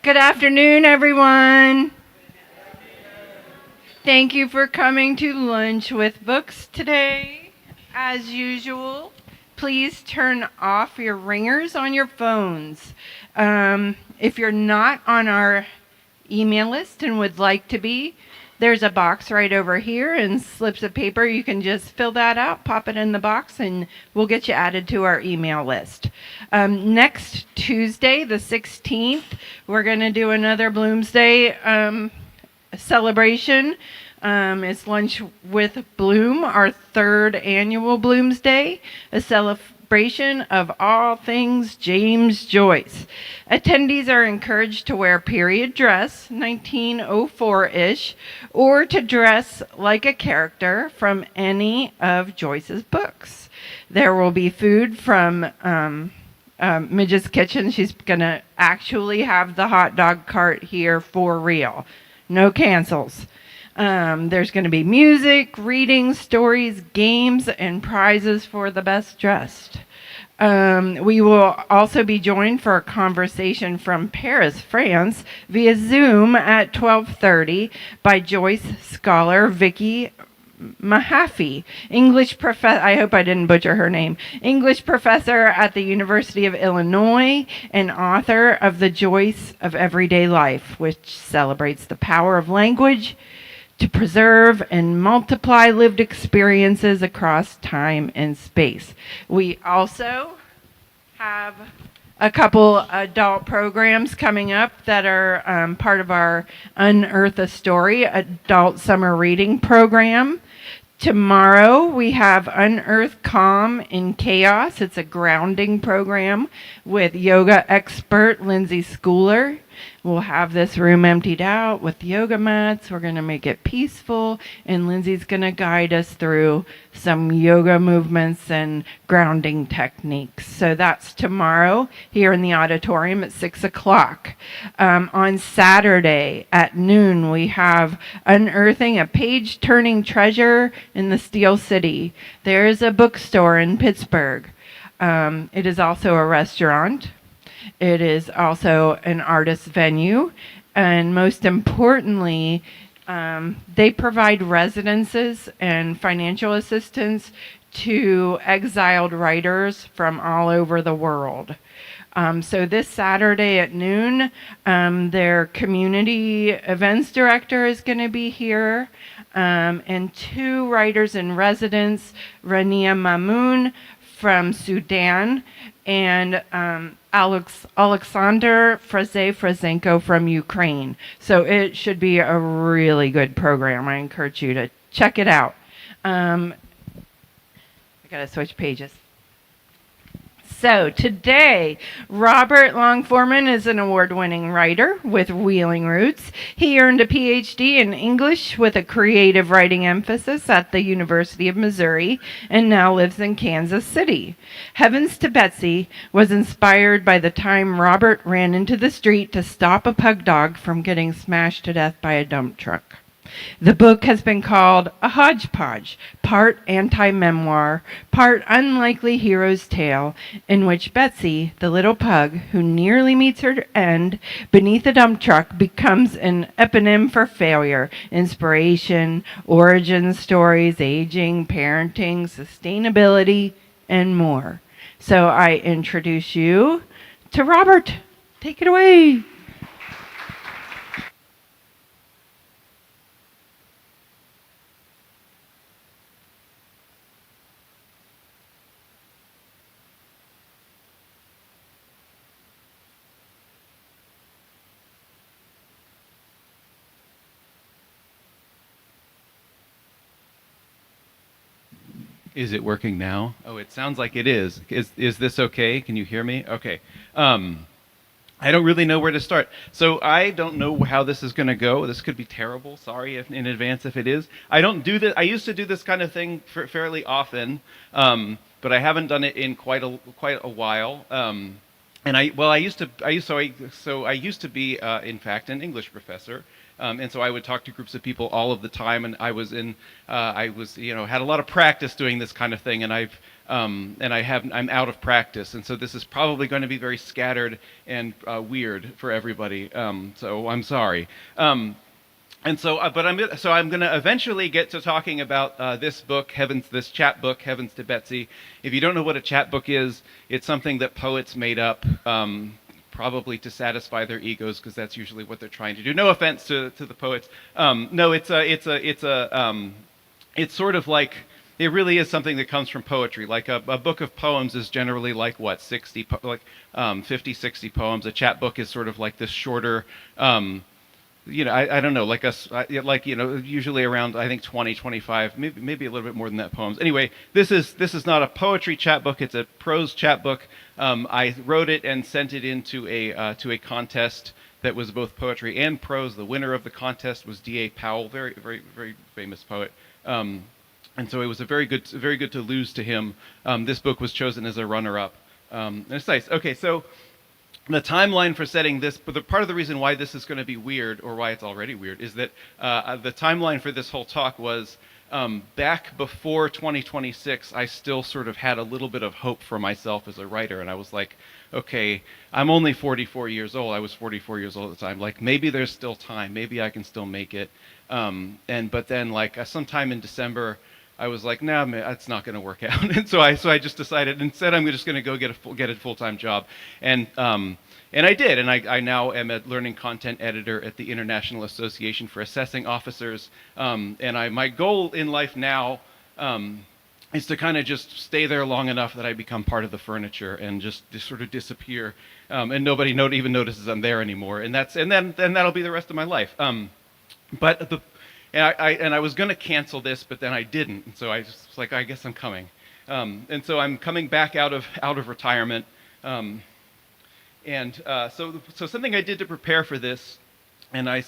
Good afternoon, everyone. Thank you for coming to Lunch with Books today. As usual, please turn off your ringers on your phones. If you're not on our email list and would like to be, there's a box right over here and slips of paper. You can just fill that out, pop it in the box, and we'll get you added to our email list. Next Tuesday, the 16th, we're going to do another Bloomsday celebration. It's Lunch with Bloom, our third annual Bloomsday, a celebration of all things James Joyce. Attendees are encouraged to wear period dress, 1904-ish, or to dress like a character from any of Joyce's books. There will be food from Midge's Kitchen. She's going to actually have the hot dog cart here for real. No cancels. There's going to be music, reading, stories, games, and prizes for the best dressed. We will also be joined for a conversation from Paris, France, via Zoom at 12:30 by Joyce scholar Vicky Mahaffey, English professor, I hope I didn't butcher her name, English professor at the University of Illinois and author of The Joyce of Everyday Life, which celebrates the power of language to preserve and multiply lived experiences across time and space. We also have a couple adult programs coming up that are part of our Unearth a Story adult summer reading program. Tomorrow we have Unearth Calm in Chaos. It's a grounding program with yoga expert Lindsay Schooler. We'll have this room emptied out with yoga mats. We're going to make it peaceful, and Lindsay's going to guide us through some yoga movements and grounding techniques. So that's tomorrow here in the auditorium at 6 o'clock. On Saturday at noon, we have Unearthing a Page-Turning Treasure in the Steel City. There is a bookstore in Pittsburgh. It is also a restaurant. It is also an artist venue, and most importantly, they provide residences and financial assistance to exiled writers from all over the world. So this Saturday at noon, their community events director is going to be here, and two writers in residence, Rania Mamoun from Sudan, and Alexander Frazenko from Ukraine. So it should be a really good program. I encourage you to check it out. I gotta switch pages. So today, Robert Long Foreman is an award-winning writer with Wheeling roots. He earned a PhD in English with a creative writing emphasis at the University of Missouri and now lives in Kansas City. Heavens to Betsy was inspired by the time Robert ran into the street to stop a pug dog from getting smashed to death by a dump truck. The book has been called a hodgepodge, part anti-memoir, part unlikely hero's tale, in which Betsy, the little pug who nearly meets her end beneath a dump truck, becomes an eponym for failure, inspiration, origin stories, aging, parenting, sustainability, and more. So I introduce you to Robert. Take it away. Is it working now? Oh, it sounds like it is. Is this okay? Can you hear me? Okay. I don't really know where to start. So I don't know how this is going to go. This could be terrible. Sorry in advance if it is. I don't do this. I used to do this kind of thing fairly often, but I haven't done it in quite a while. And I used to be in fact an English professor. And so I would talk to groups of people all of the time, and I was had a lot of practice doing this kind of thing, and I've and I'm out of practice, and so this is probably going to be very scattered and weird for everybody. So I'm sorry. And so, I'm going to eventually get to talking about this book, this chapbook, Heavens to Betsy. If you don't know what a chapbook is, it's something that poets made up, probably to satisfy their egos, because that's usually what they're trying to do. No offense to the poets. No, it's sort of like, it really is something that comes from poetry. Like a book of poems is generally like what, 50, 60 poems. A chapbook is sort of like this shorter. I don't know, usually around, I think 20, 25, maybe a little bit more than that poems. Anyway, this is not a poetry chapbook, it's a prose chapbook. I wrote it and sent it into to a contest that was both poetry and prose. The winner of the contest was D.A. Powell, very, very, very famous poet. And so it was very good to lose to him. This book was chosen as a runner-up. And it's nice. Okay, so the timeline for setting this, but part of the reason why this is going to be weird, or why it's already weird, is that the timeline for this whole talk was back before 2026, I still sort of had a little bit of hope for myself as a writer, and I was like, okay, I'm only 44 years old. I was 44 years old at the time. Like, maybe there's still time. Maybe I can still make it. But then, like, sometime in December, I was like, nah, man, that's not going to work out. And so I just decided, instead, I'm just going to go get a full-time job. And I did. And I now am a learning content editor at the International Association for Assessing Officers. My goal in life now is to kind of just stay there long enough that I become part of the furniture and just sort of disappear, and nobody even notices I'm there anymore. And then that'll be the rest of my life. I was going to cancel this, but then I didn't. And so I just was like, I guess I'm coming. And so I'm coming back out of retirement. So something I did to prepare for this, and the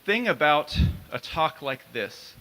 thing about a talk like this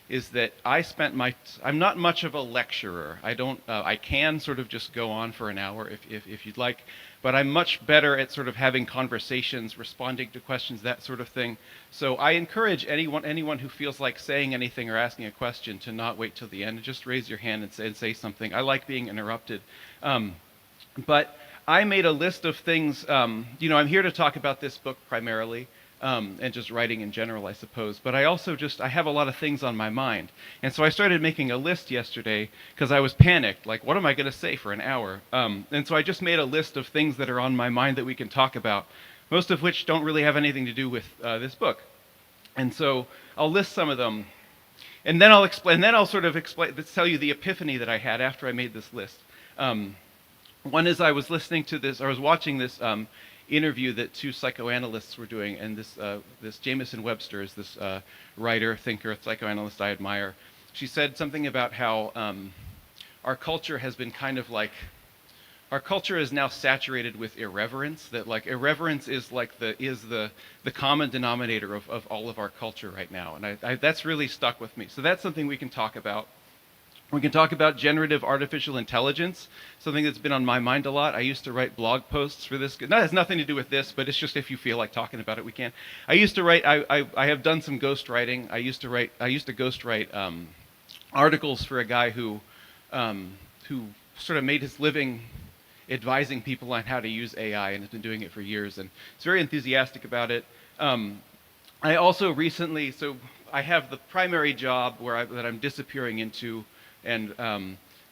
is that I'm not much of a lecturer. I can sort of just go on for an hour if you'd like, but I'm much better at sort of having conversations, responding to questions, that sort of thing. So I encourage anyone who feels like saying anything or asking a question to not wait till the end. Just raise your hand and say something. I like being interrupted. But I made a list of things. I'm here to talk about this book primarily. And just writing in general, I suppose. But I also I have a lot of things on my mind. And so I started making a list yesterday because I was panicked. Like, what am I going to say for an hour? And so I just made a list of things that are on my mind that we can talk about, most of which don't really have anything to do with this book. And so I'll list some of them. And then I'll sort of tell you the epiphany that I had after I made this list. One is I was watching this interview that two psychoanalysts were doing, and this Jameson Webster is this writer, thinker, psychoanalyst I admire. She said something about how our culture has been kind of like, our culture is now saturated with irreverence, that like irreverence is like the common denominator of all of our culture right now, and that's really stuck with me. So that's something we can talk about. We can talk about generative artificial intelligence, something that's been on my mind a lot. I used to write blog posts for this. That has nothing to do with this, but it's just if you feel like talking about it, we can. I used to write, I have done some ghostwriting. I used to ghostwrite articles for a guy who sort of made his living advising people on how to use AI and has been doing it for years, and is very enthusiastic about it. I also recently, so I have the primary job that I'm disappearing into, and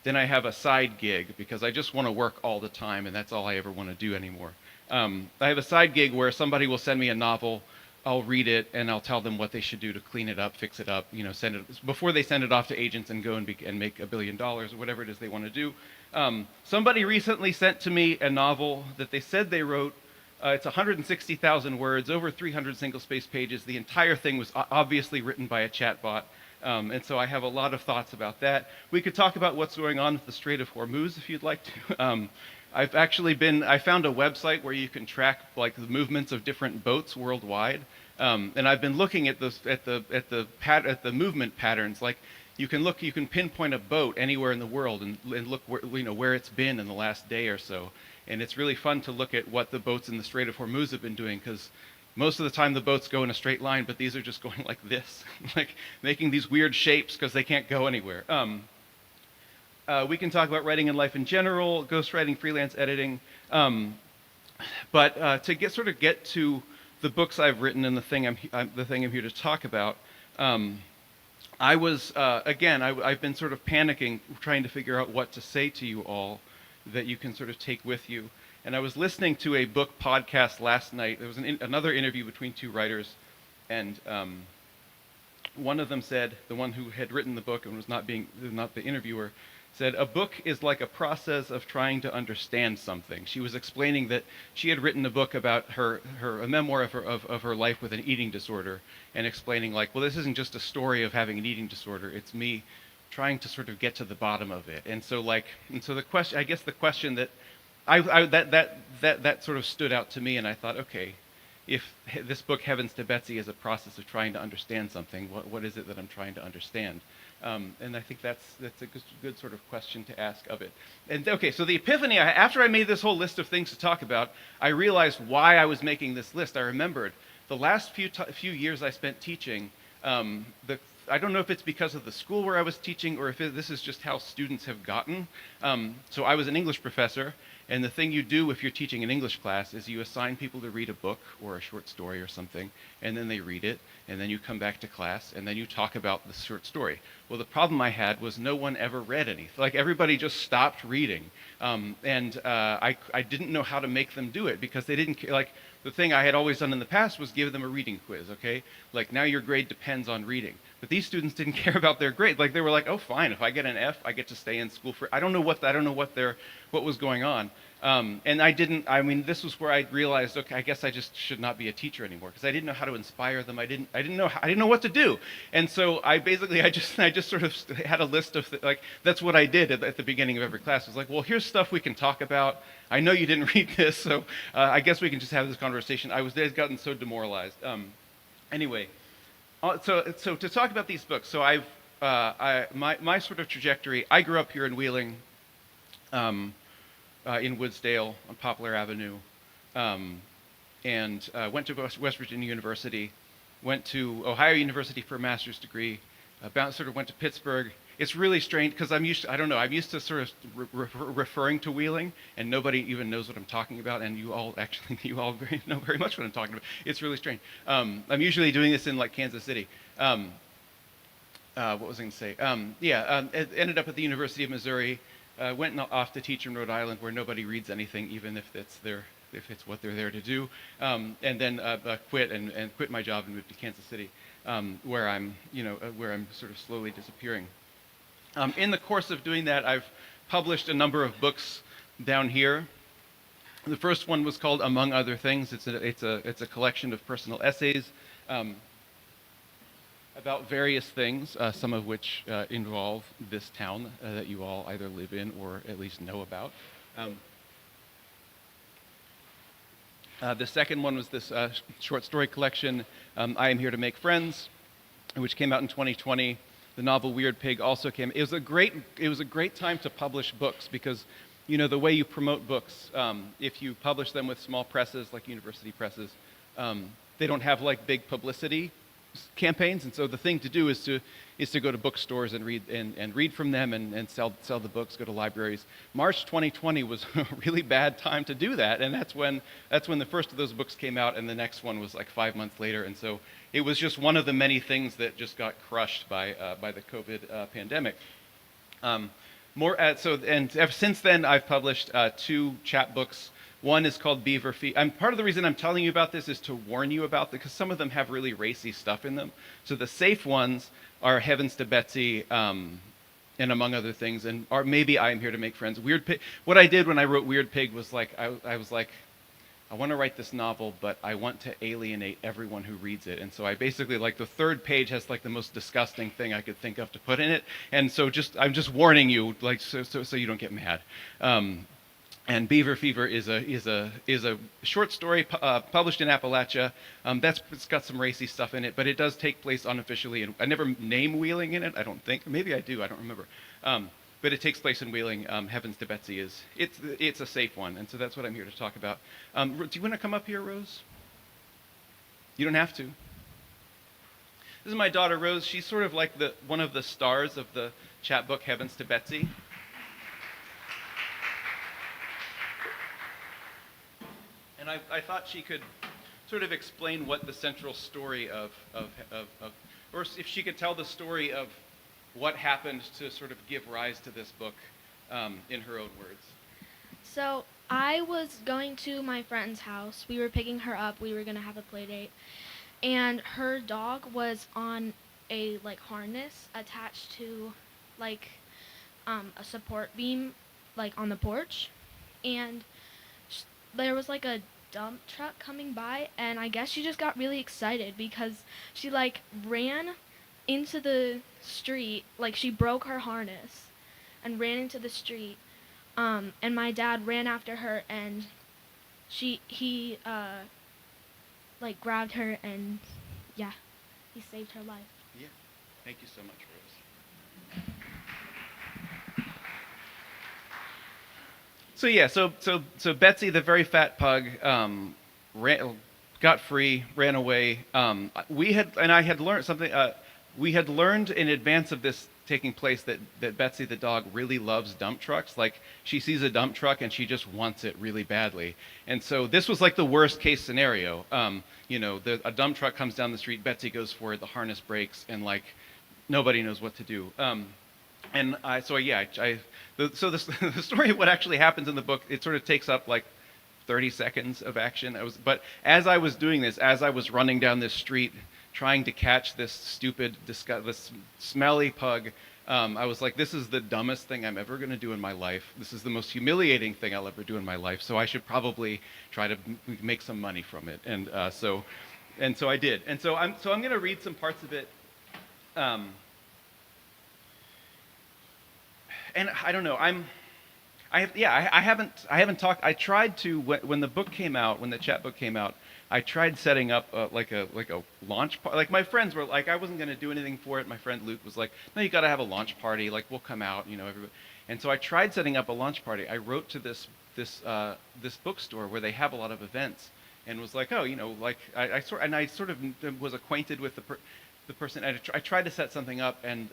then I have a side gig because I just want to work all the time, and that's all I ever want to do anymore. I have a side gig where somebody will send me a novel, I'll read it, and I'll tell them what they should do to clean it up, fix it up, send it before they send it off to agents and go and make $1 billion or whatever it is they want to do. Somebody recently sent to me a novel that they said they wrote. It's 160,000 words, over 300 single-space pages. The entire thing was obviously written by a chatbot. And so I have a lot of thoughts about that. We could talk about what's going on with the Strait of Hormuz if you'd like to. I found a website where you can track like the movements of different boats worldwide. And I've been looking at the movement patterns. Like you can pinpoint a boat anywhere in the world and look where it's been in the last day or so. And it's really fun to look at what the boats in the Strait of Hormuz have been doing, because most of the time the boats go in a straight line, but these are just going like this, like making these weird shapes because they can't go anywhere. We can talk about writing and life in general, ghostwriting, freelance editing. But to get to the books I've written and the thing I'm here to talk about, I was I've been sort of panicking, trying to figure out what to say to you all that you can sort of take with you. And I was listening to a book podcast last night. There was another interview between two writers, and one of them said, the one who had written the book and was not the interviewer, said a book is like a process of trying to understand something. She was explaining that she had written a book about a memoir of her life with an eating disorder, and explaining like, well, this isn't just a story of having an eating disorder. It's me trying to sort of get to the bottom of it. And so the question, I guess the question that that sort of stood out to me, and I thought, okay, if this book, Heavens to Betsy, is a process of trying to understand something, what is it that I'm trying to understand? And I think that's a good sort of question to ask of it. And okay, so the epiphany, after I made this whole list of things to talk about, I realized why I was making this list. I remembered the last few years I spent teaching. I don't know if it's because of the school where I was teaching, or if this is just how students have gotten. So I was an English professor, and the thing you do if you're teaching an English class is you assign people to read a book or a short story or something, and then they read it, and then you come back to class, and then you talk about the short story. Well, the problem I had was no one ever read anything. Like, everybody just stopped reading. I didn't know how to make them do it, because they didn't, like, the thing I had always done in the past was give them a reading quiz, okay? Like, now your grade depends on reading. But these students didn't care about their grade. Like, they were like, oh, fine, if I get an F, I get to stay in school for, I don't know what was going on. This was where I realized, okay, I guess I just should not be a teacher anymore, because I didn't know how to inspire them. I didn't know what to do. And so I just sort of had a list of, that's what I did at the beginning of every class. I was like, well, here's stuff we can talk about. I know you didn't read this, so I guess we can just have this conversation. I had gotten so demoralized. Anyway, so to talk about these books, so my sort of trajectory, I grew up here in Wheeling, in Woodsdale on Poplar Avenue, and went to West Virginia University, went to Ohio University for a master's degree, went to Pittsburgh. It's really strange, because I'm used to sort of referring to Wheeling, and nobody even knows what I'm talking about, and you all know very much what I'm talking about. It's really strange. I'm usually doing this in like Kansas City. What was I going to say? Ended up at the University of Missouri. Went off to teach in Rhode Island, where nobody reads anything, even if it's what they're there to do. And then quit my job and moved to Kansas City, where I'm sort of slowly disappearing. In the course of doing that, I've published a number of books down here. The first one was called Among Other Things. It's a collection of personal essays about various things, some of which involve this town that you all either live in or at least know about. The second one was this short story collection, I Am Here to Make Friends, which came out in 2020. The novel Weird Pig also came. It was a great time to publish books, because the way you promote books, if you publish them with small presses like university presses, they don't have like big publicity campaigns, and so the thing to do is to go to bookstores and read from them and sell the books, go to libraries. March 2020 was a really bad time to do that, and that's when the first of those books came out, and the next one was like 5 months later, and so it was just one of the many things that just got crushed by the COVID pandemic. Since then I've published 2 chapbooks. One is called Beaver Fever. And part of the reason I'm telling you about this is to warn you about this, because some of them have really racy stuff in them. So the safe ones are Heavens to Betsy, and Among Other Things, or maybe I Am Here to Make Friends. Weird Pig. What I did when I wrote Weird Pig was I was like, I want to write this novel, but I want to alienate everyone who reads it. And so I basically, like, the third page has like the most disgusting thing I could think of to put in it. And so I'm just warning you, like, so you don't get mad. And Beaver Fever is a short story published in Appalachia. It's got some racy stuff in it, but it does take place unofficially. And I never name Wheeling in it, I don't think. Maybe I do, I don't remember. But it takes place in Wheeling. Heavens to Betsy it's a safe one, and so that's what I'm here to talk about. Do you want to come up here, Rose? You don't have to. This is my daughter, Rose. She's sort of like one of the stars of the chapbook Heavens to Betsy. And I thought she could sort of explain what the central story or if she could tell the story of what happened to sort of give rise to this book in her own words. So I was going to my friend's house. We were picking her up. We were gonna have a play date, and her dog was on a harness attached to like a support beam on the porch, and there was a dump truck coming by, and I guess she just got really excited because she ran into the street, she broke her harness and ran into the street, and my dad ran after her, and he grabbed her, and yeah, he saved her life. Yeah, thank you so much, Rose. So yeah, so Betsy, the very fat pug, got free, ran away. I had learned something. We had learned in advance of this taking place that Betsy the dog really loves dump trucks. Like, she sees a dump truck and she just wants it really badly. And so this was the worst case scenario. A dump truck comes down the street, Betsy goes for it, the harness breaks, and nobody knows what to do. The story of what actually happens in the book, it sort of takes up 30 seconds of action. But as I was doing this, as I was running down this street trying to catch this stupid, this smelly pug, I was like, this is the dumbest thing I'm ever going to do in my life. This is the most humiliating thing I'll ever do in my life. So I should probably try to make some money from it. And so I did. And so I'm going to read some parts of it. And I don't know. I haven't talked. I tried to when the book came out, when the chat book came out. I tried setting up a launch party. My friends were I wasn't going to do anything for it. My friend Luke was like, no, you got to have a launch party. We'll come out, everybody. And so I tried setting up a launch party. I wrote to this bookstore where they have a lot of events, and was like, oh, I sort of was acquainted with the person. I tried to set something up, and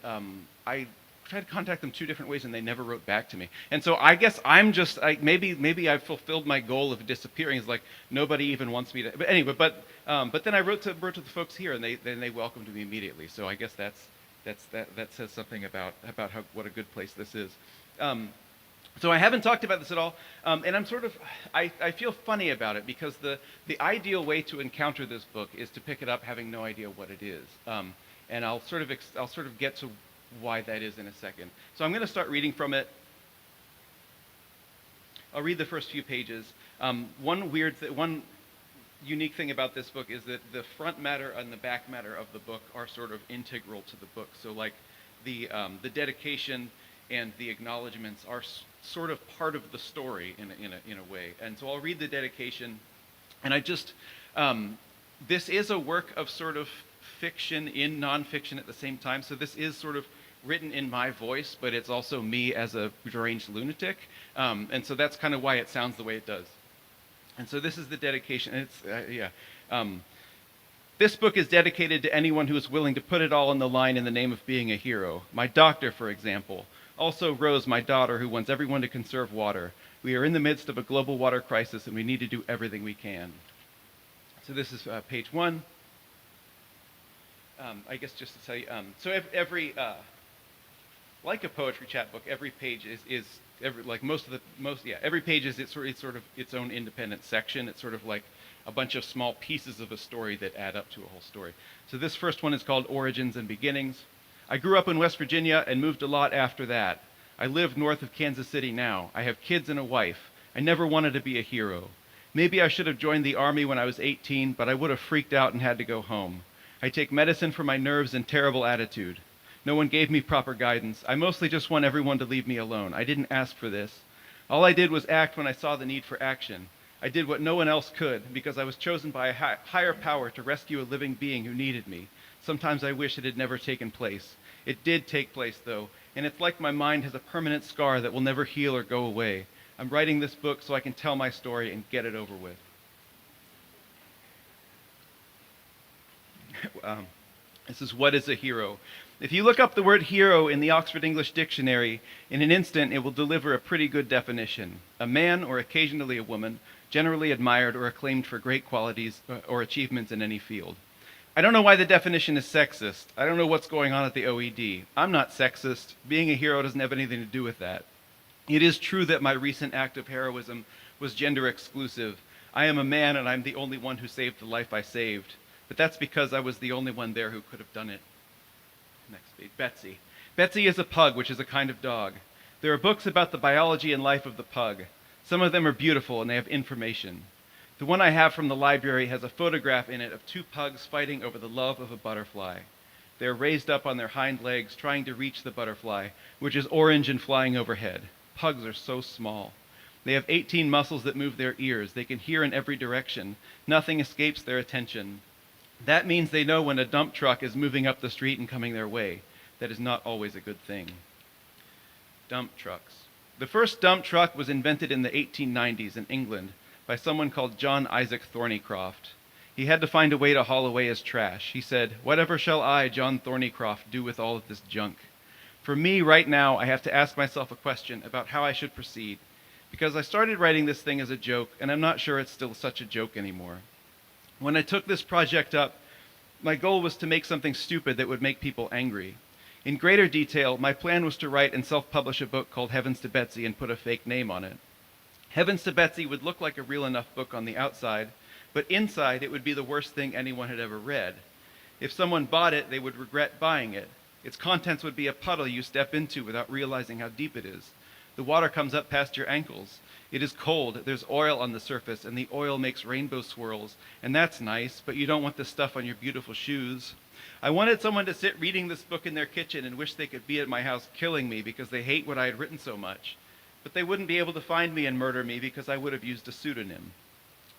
I tried to contact them 2 different ways, and they never wrote back to me. And so I guess I'm just maybe I've fulfilled my goal of disappearing. It's nobody even wants me to. But anyway, but then I wrote to the folks here, and they welcomed me immediately. So I guess that says something about what a good place this is. So I haven't talked about this at all, and I'm sort of I feel funny about it because the ideal way to encounter this book is to pick it up having no idea what it is, and I'll sort of get to why that is in a second. So I'm going to start reading from it. I'll read the first few pages. One unique thing about this book is that the front matter and the back matter of the book are sort of integral to the book. So the dedication and the acknowledgments are sort of part of the story in a way. And so I'll read the dedication, and this is a work of sort of fiction in nonfiction at the same time. So this is sort of written in my voice, but it's also me as a deranged lunatic, and so that's kind of why it sounds the way it does. And so this is the dedication. It's This book is dedicated to anyone who is willing to put it all on the line in the name of being a hero. My doctor, for example. Also Rose, my daughter, who wants everyone to conserve water. We are in the midst of a global water crisis, and we need to do everything we can. So this is page 1. I guess just to tell you, so every like a poetry chat book, every page is every page is it's sort of its own independent section. It's sort of like a bunch of small pieces of a story that add up to a whole story. So this first one is called Origins and Beginnings. I grew up in West Virginia and moved a lot after that. I live north of Kansas City now. I have kids and a wife. I never wanted to be a hero. Maybe I should have joined the Army when I was 18, but I would have freaked out and had to go home. I take medicine for my nerves and terrible attitude. No one gave me proper guidance. I mostly just want everyone to leave me alone. I didn't ask for this. All I did was act when I saw the need for action. I did what no one else could because I was chosen by a higher power to rescue a living being who needed me. Sometimes I wish it had never taken place. It did take place, though, and it's like my mind has a permanent scar that will never heal or go away. I'm writing this book so I can tell my story and get it over with. This is What is a Hero? If you look up the word hero in the Oxford English Dictionary, in an instant it will deliver a pretty good definition. A man, or occasionally a woman, generally admired or acclaimed for great qualities or achievements in any field. I don't know why the definition is sexist. I don't know what's going on at the OED. I'm not sexist. Being a hero doesn't have anything to do with that. It is true that my recent act of heroism was gender exclusive. I am a man and I'm the only one who saved the life I saved. But that's because I was the only one there who could have done it. Next page. Betsy. Betsy is a pug, which is a kind of dog. There are books about the biology and life of the pug. Some of them are beautiful and they have information. The one I have from the library has a photograph in it of two pugs fighting over the love of a butterfly. They are raised up on their hind legs, trying to reach the butterfly, which is orange and flying overhead. Pugs are so small. They have 18 muscles that move their ears. They can hear in every direction. Nothing escapes their attention. That means they know when a dump truck is moving up the street and coming their way. That is not always a good thing. Dump trucks. The first dump truck was invented in the 1890s in England by someone called John Isaac Thornycroft. He had to find a way to haul away his trash. He said, "Whatever shall I, John Thornycroft, do with all of this junk?" For me, right now, I have to ask myself a question about how I should proceed, because I started writing this thing as a joke, and I'm not sure it's still such a joke anymore. When I took this project up, my goal was to make something stupid that would make people angry. In greater detail, my plan was to write and self-publish a book called Heavens to Betsy and put a fake name on it. Heavens to Betsy would look like a real enough book on the outside, but inside it would be the worst thing anyone had ever read. If someone bought it, they would regret buying it. Its contents would be a puddle you step into without realizing how deep it is. The water comes up past your ankles. It is cold, there's oil on the surface, and the oil makes rainbow swirls. And that's nice, but you don't want this stuff on your beautiful shoes. I wanted someone to sit reading this book in their kitchen and wish they could be at my house killing me because they hate what I had written so much. But they wouldn't be able to find me and murder me because I would have used a pseudonym.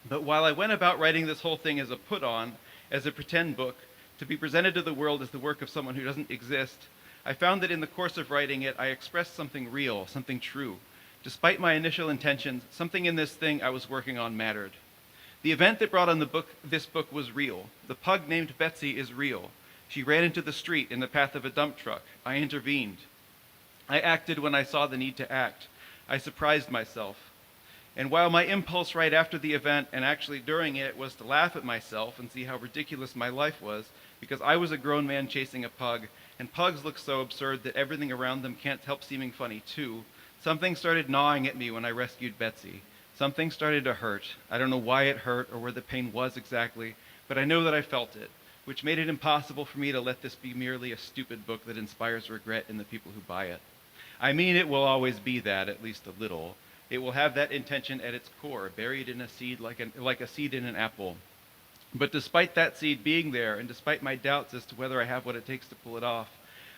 But while I went about writing this whole thing as a put-on, as a pretend book, to be presented to the world as the work of someone who doesn't exist, I found that in the course of writing it, I expressed something real, something true. Despite my initial intentions, something in this thing I was working on mattered. The event that brought on this book was real. The pug named Betsy is real. She ran into the street in the path of a dump truck. I intervened. I acted when I saw the need to act. I surprised myself. And while my impulse right after the event and actually during it was to laugh at myself and see how ridiculous my life was, because I was a grown man chasing a pug, and pugs look so absurd that everything around them can't help seeming funny too, something started gnawing at me when I rescued Betsy. Something started to hurt. I don't know why it hurt or where the pain was exactly, but I know that I felt it, which made it impossible for me to let this be merely a stupid book that inspires regret in the people who buy it. I mean, it will always be that, at least a little. It will have that intention at its core, buried in a seed like a seed in an apple. But despite that seed being there, and despite my doubts as to whether I have what it takes to pull it off,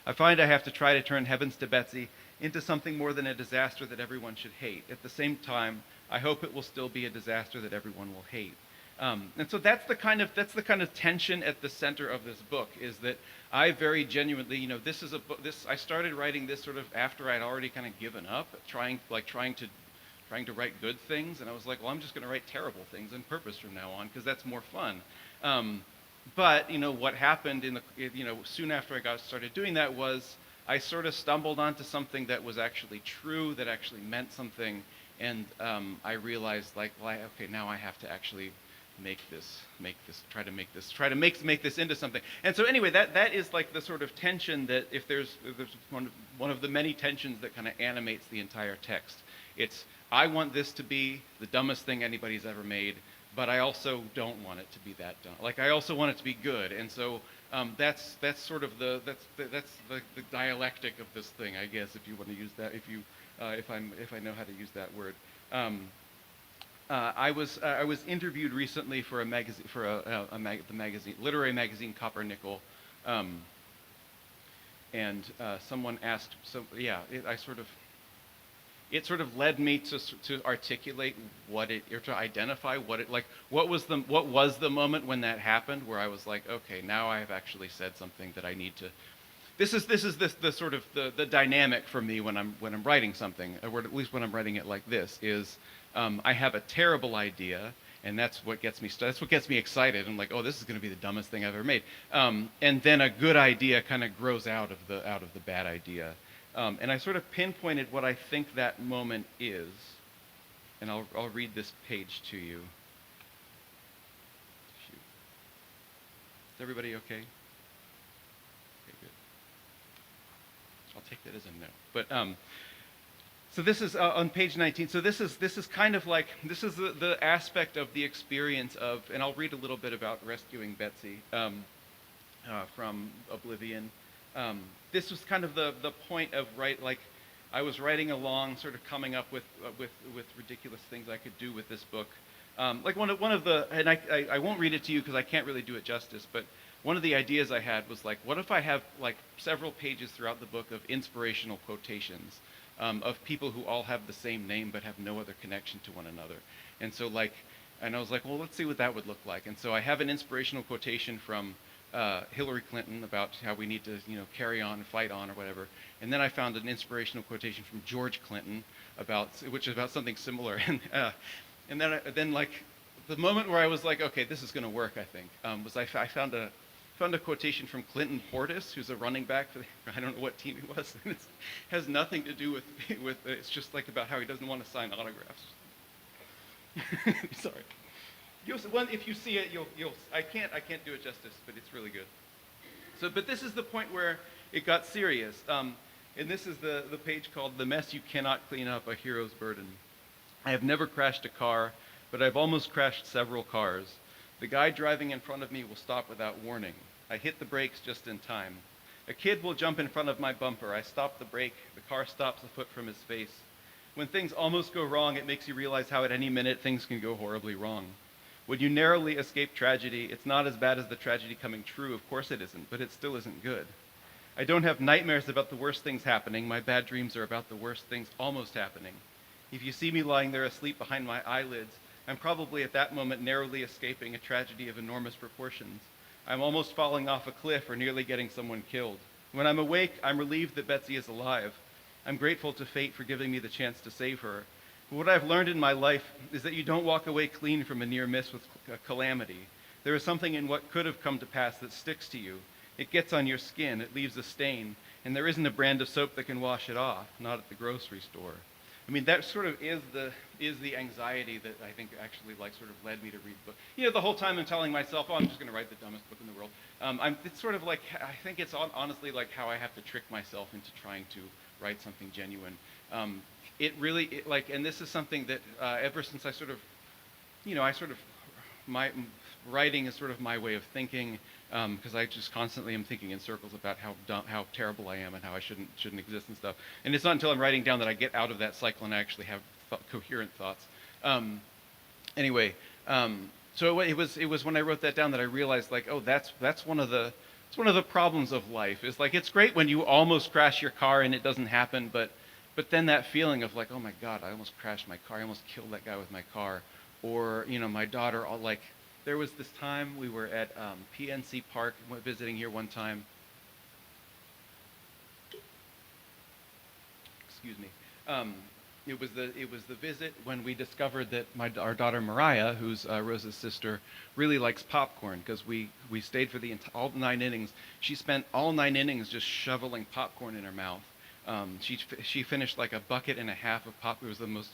I find I have to try to turn Heavens to Betsy into something more than a disaster that everyone should hate. At the same time, I hope it will still be a disaster that everyone will hate. And so that's the kind of tension at the center of this book, is that I very genuinely, this is a book. I started writing this sort of after I'd already kind of given up, trying to write good things, and I was like, well, I'm just going to write terrible things on purpose from now on because that's more fun. But what happened soon after I got started doing that was I sort of stumbled onto something that was actually true, that actually meant something, and I realized okay, now I have to actually try to make this into something. And so anyway, that is like the sort of tension that if there's one of the many tensions that kind of animates the entire text. It's, I want this to be the dumbest thing anybody's ever made, but I also don't want it to be that dumb. Like, I also want it to be good. And so that's sort of the dialectic of this thing, I guess, if you want to use that, if I know how to use that word. I was interviewed recently for a magazine, the literary magazine Copper Nickel, and someone asked. So yeah, it sort of led me to articulate or to identify what was the moment when that happened, where I was like, okay, now I have actually said something that I need to. This is the sort of the dynamic for me when I'm writing something, or at least when I'm writing it like this, is I have a terrible idea, and that's what gets me excited. I'm like, oh, this is going to be the dumbest thing I've ever made. And then a good idea kind of grows out of the bad idea. And I sort of pinpointed what I think that moment is. and I'll read this page to you. Shoot. Is everybody okay? Okay, good. I'll take that as a no. But so this is on page 19. So this is kind of like, this is the aspect of the experience of, and I'll read a little bit about rescuing Betsy from Oblivion. This was kind of the point of I was writing along, sort of coming up with ridiculous things I could do with this book. Like one of the, and I won't read it to you because I can't really do it justice, but one of the ideas I had was like, what if I have like several pages throughout the book of inspirational quotations of people who all have the same name but have no other connection to one another. And so and I was like, well, let's see what that would look like. And so I have an inspirational quotation from Hillary Clinton about how we need to, carry on and fight on or whatever. And then I found an inspirational quotation from George Clinton which is about something similar. And then like the moment where I was like, okay, this is going to work, I think, was I found a quotation from Clinton Portis, who's a running back for I don't know what team he was. And it has nothing to do with it's just like about how he doesn't want to sign autographs. Sorry. If you see it, you'll. I can't do it justice, but it's really good. So, but this is the point where it got serious. And this is the page called "The Mess You Cannot Clean Up: A Hero's Burden." I have never crashed a car, but I've almost crashed several cars. The guy driving in front of me will stop without warning. I hit the brakes just in time. A kid will jump in front of my bumper. I stop the brake. The car stops a foot from his face. When things almost go wrong, it makes you realize how at any minute things can go horribly wrong. When you narrowly escape tragedy, it's not as bad as the tragedy coming true. Of course it isn't, but it still isn't good. I don't have nightmares about the worst things happening. My bad dreams are about the worst things almost happening. If you see me lying there asleep behind my eyelids, I'm probably at that moment narrowly escaping a tragedy of enormous proportions. I'm almost falling off a cliff or nearly getting someone killed. When I'm awake, I'm relieved that Betsy is alive. I'm grateful to fate for giving me the chance to save her. But what I've learned in my life is that you don't walk away clean from a near miss with calamity. There is something in what could have come to pass that sticks to you. It gets on your skin, it leaves a stain, and there isn't a brand of soap that can wash it off, not at the grocery store. I mean, that sort of is the anxiety that I think actually sort of led me to read the book. The whole time I'm telling myself, oh, I'm just going to write the dumbest book in the world. It's sort of like, I think it's honestly like how I have to trick myself into trying to write something genuine. And this is something that ever since my writing is sort of my way of thinking, because I just constantly am thinking in circles about how terrible I am and how I shouldn't exist and stuff. And it's not until I'm writing down that I get out of that cycle and I actually have coherent thoughts. So it was when I wrote that down that I realized that's one of the problems of life. Is like it's great when you almost crash your car and it doesn't happen, but then that feeling of like, oh my God, I almost crashed my car, I almost killed that guy with my car, or my daughter. There was this time we were at PNC Park visiting here one time. Excuse me. It was the visit when we discovered that our daughter Mariah, who's Rose's sister, really likes popcorn, because we stayed for all 9 innings. She spent all 9 innings just shoveling popcorn in her mouth. She finished like a bucket and a half of popcorn. It was the most,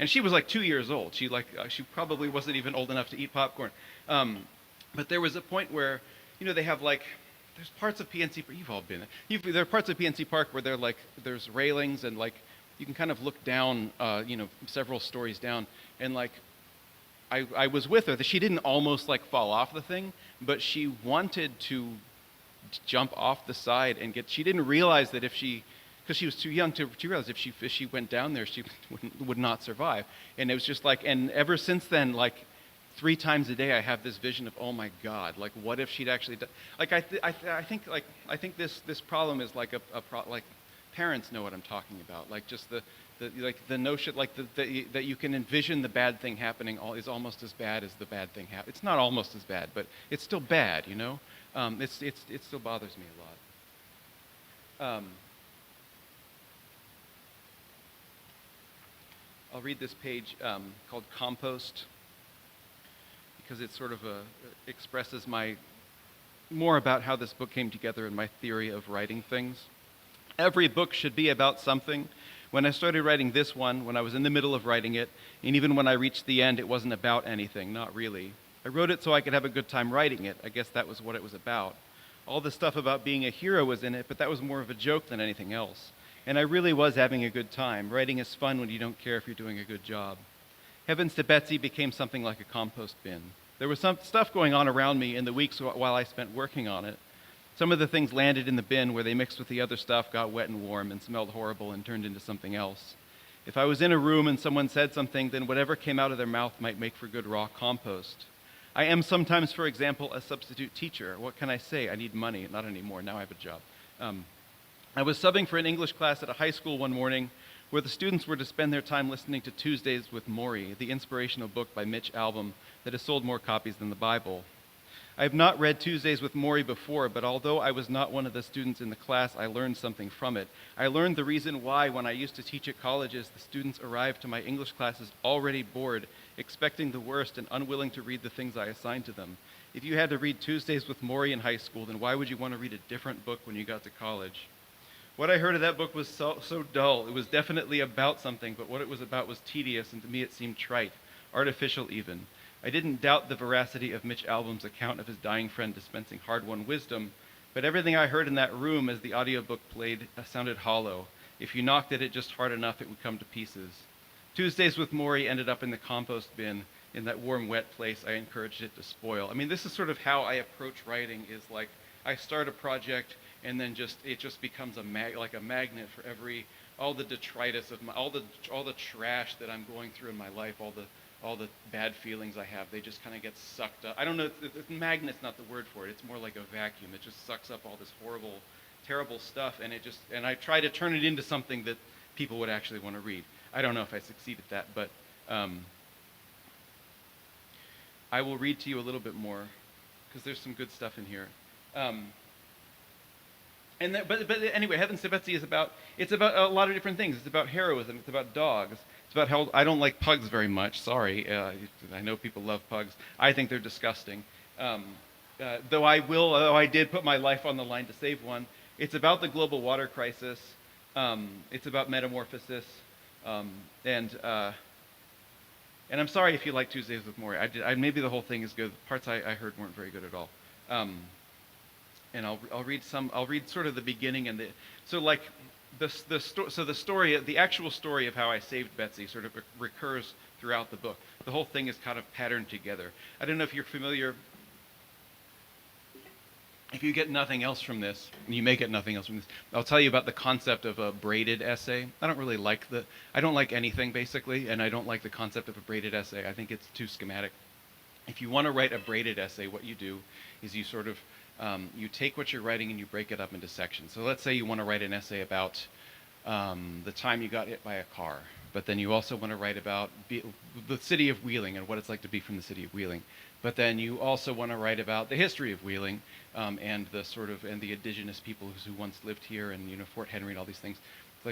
and she was like 2 years old. She probably wasn't even old enough to eat popcorn. But there was a point where, they have there's parts of PNC. You've all been there. There are parts of PNC Park where there's railings and you can kind of look down, several stories down, and I was with her. She didn't almost fall off the thing, but she wanted to jump off the side and she didn't realize that because she was too young to realize if she went down there, she would not survive. And it was just and ever since then, 3 times a day, I have this vision of, oh my God, what if she'd actually done? I think this problem is parents know what I'm talking about. Just the notion that you can envision the bad thing happening is almost as bad as the bad thing happening. It's not almost as bad, but it's still bad. It still bothers me a lot. I'll read this page called Compost, because it sort of expresses more about how this book came together and my theory of writing things. Every book should be about something. When I started writing this one, when I was in the middle of writing it, and even when I reached the end, it wasn't about anything, not really. I wrote it so I could have a good time writing it. I guess that was what it was about. All the stuff about being a hero was in it, but that was more of a joke than anything else. And I really was having a good time. Writing is fun when you don't care if you're doing a good job. Heavens to Betsy became something like a compost bin. There was some stuff going on around me in the weeks while I spent working on it. Some of the things landed in the bin where they mixed with the other stuff, got wet and warm, and smelled horrible and turned into something else. If I was in a room and someone said something, then whatever came out of their mouth might make for good raw compost. I am sometimes, for example, a substitute teacher. What can I say? I need money. Not anymore. Now I have a job. I was subbing for an English class at a high school one morning where the students were to spend their time listening to Tuesdays with Morrie, the inspirational book by Mitch Albom that has sold more copies than the Bible. I have not read Tuesdays with Morrie before, but although I was not one of the students in the class, I learned something from it. I learned the reason why, when I used to teach at colleges, the students arrived to my English classes already bored, expecting the worst and unwilling to read the things I assigned to them. If you had to read Tuesdays with Morrie in high school, then why would you want to read a different book when you got to college? What I heard of that book was so dull. It was definitely about something, but what it was about was tedious, and to me it seemed trite, artificial even. I didn't doubt the veracity of Mitch Albom's account of his dying friend dispensing hard-won wisdom, but everything I heard in that room as the audiobook played sounded hollow. If you knocked at it just hard enough, it would come to pieces. Tuesdays with Morrie ended up in the compost bin, in that warm, wet place I encouraged it to spoil. I mean, this is sort of how I approach writing, is like I start a project and then it just becomes like a magnet for all the detritus of all the trash that I'm going through in my life, all the bad feelings I have. They just kind of get sucked up. I don't know, magnet's not the word for it. It's more like a vacuum. It just sucks up all this horrible, terrible stuff, and I try to turn it into something that people would actually want to read. I don't know if I succeed at that, but I will read to you a little bit more because there's some good stuff in here. But anyway, Heavens to Betsy is about a lot of different things. It's about heroism. It's about dogs. It's about how I don't like pugs very much. Sorry, I know people love pugs. I think they're disgusting. Though I did put my life on the line to save one. It's about the global water crisis. It's about metamorphosis, and I'm sorry if you like Tuesdays with Morrie. Maybe the whole thing is good. The parts I heard weren't very good at all. And I'll read some. I'll read sort of the beginning and the actual story of how I saved Betsy sort of recurs throughout the book. The whole thing is kind of patterned together. I don't know if you're familiar. If you get nothing else from this, and you may get nothing else from this, I'll tell you about the concept of a braided essay. I don't like anything basically, and I don't like the concept of a braided essay. I think it's too schematic. If you want to write a braided essay, what you do is you sort of you take what you're writing and you break it up into sections. So let's say you want to write an essay about the time you got hit by a car, but then you also want to write about the city of Wheeling and what it's like to be from the city of Wheeling. But then you also want to write about the history of Wheeling and the indigenous people who once lived here, and Fort Henry and all these things.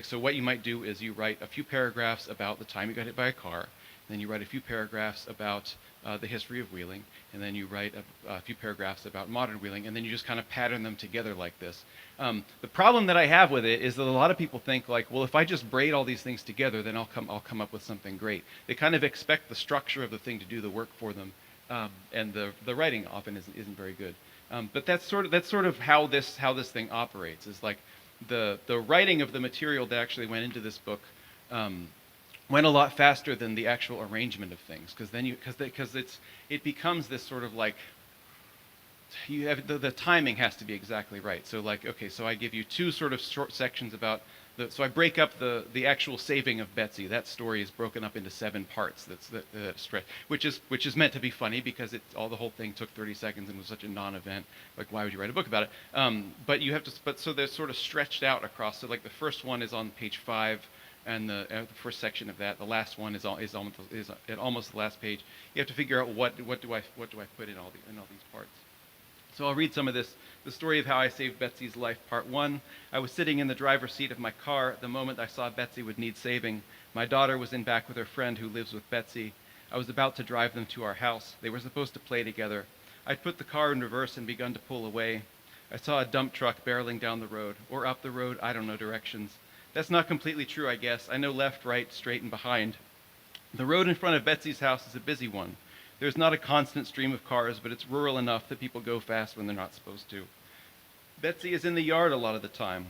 So what you might do is you write a few paragraphs about the time you got hit by a car, then you write a few paragraphs about the history of Wheeling, and then you write a few paragraphs about modern Wheeling, and then you just kind of pattern them together like this. The problem that I have with it is that a lot of people think well, if I just braid all these things together, then I'll come up with something great. They kind of expect the structure of the thing to do the work for them, and the writing often isn't very good. But that's sort of how this thing operates. Is like the writing of the material that actually went into this book went a lot faster than the actual arrangement of things, because it becomes this sort of like you have the timing has to be exactly right. So so I give you two sort of short sections about so I break up the actual saving of Betsy. That story is broken up into 7 parts. That's stretch, which is meant to be funny because the whole thing took 30 seconds and was such a non-event. Like, why would you write a book about it? But you have to. So they're sort of stretched out across. So the first one is on page 5. And the first section of that, the last one is at almost the last page. You have to figure out what do I put in all these parts. So I'll read some of this. The story of how I saved Betsy's life, part 1. I was sitting in the driver's seat of my car the moment I saw Betsy would need saving. My daughter was in back with her friend who lives with Betsy. I was about to drive them to our house. They were supposed to play together. I'd put the car in reverse and begun to pull away. I saw a dump truck barreling down the road, or up the road, I don't know directions. That's not completely true, I guess. I know left, right, straight, and behind. The road in front of Betsy's house is a busy one. There's not a constant stream of cars, but it's rural enough that people go fast when they're not supposed to. Betsy is in the yard a lot of the time,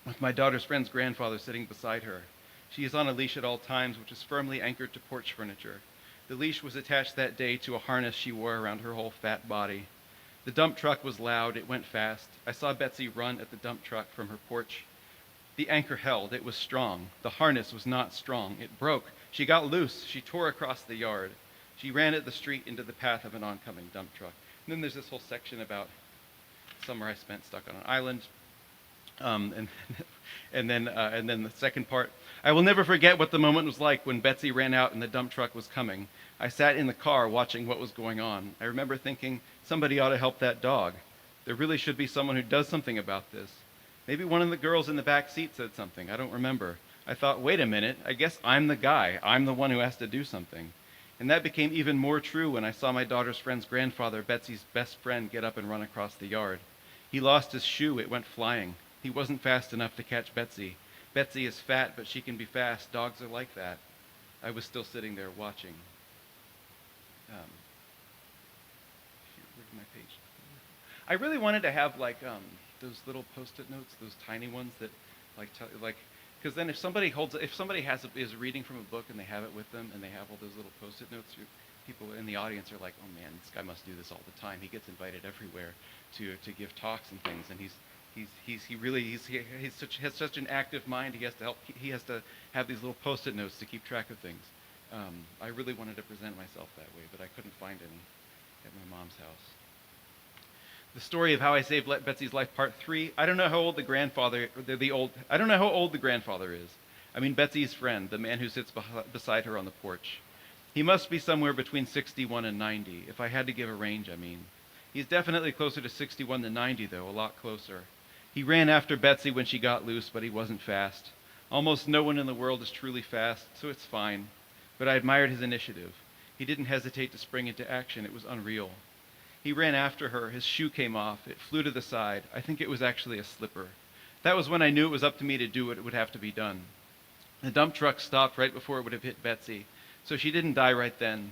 with my daughter's friend's grandfather sitting beside her. She is on a leash at all times, which is firmly anchored to porch furniture. The leash was attached that day to a harness she wore around her whole fat body. The dump truck was loud. It went fast. I saw Betsy run at the dump truck from her porch. The anchor held. It was strong. The harness was not strong. It broke. She got loose. She tore across the yard. She ran at the street into the path of an oncoming dump truck. And then there's this whole section about summer I spent stuck on an island. And and then the second part. I will never forget what the moment was like when Betsy ran out and the dump truck was coming. I sat in the car watching what was going on. I remember thinking, somebody ought to help that dog. There really should be someone who does something about this. Maybe one of the girls in the back seat said something. I don't remember. I thought, wait a minute, I guess I'm the guy. I'm the one who has to do something. And that became even more true when I saw my daughter's friend's grandfather, Betsy's best friend, get up and run across the yard. He lost his shoe. It went flying. He wasn't fast enough to catch Betsy. Betsy is fat, but she can be fast. Dogs are like that. I was still sitting there watching. Where's my page? I really wanted to have like those little post-it notes, those tiny ones that because then if somebody is reading from a book and they have it with them and they have all those little post-it notes, people in the audience are like, oh man, this guy must do this all the time. He gets invited everywhere to give talks and things, and he has such an active mind. He has to help. He has to have these little post-it notes to keep track of things. I really wanted to present myself that way, but I couldn't find any at my mom's house. The story of how I saved Betsy's life, part 3. I don't know how old the grandfather is. I mean Betsy's friend, the man who sits beside her on the porch. He must be somewhere between 61 and 90. If I had to give a range, I mean. He's definitely closer to 61 than 90, though, a lot closer. He ran after Betsy when she got loose, but he wasn't fast. Almost no one in the world is truly fast, so it's fine. But I admired his initiative. He didn't hesitate to spring into action. It was unreal. He ran after her. His shoe came off. It flew to the side. I think it was actually a slipper. That was when I knew it was up to me to do what would have to be done. The dump truck stopped right before it would have hit Betsy, so she didn't die right then.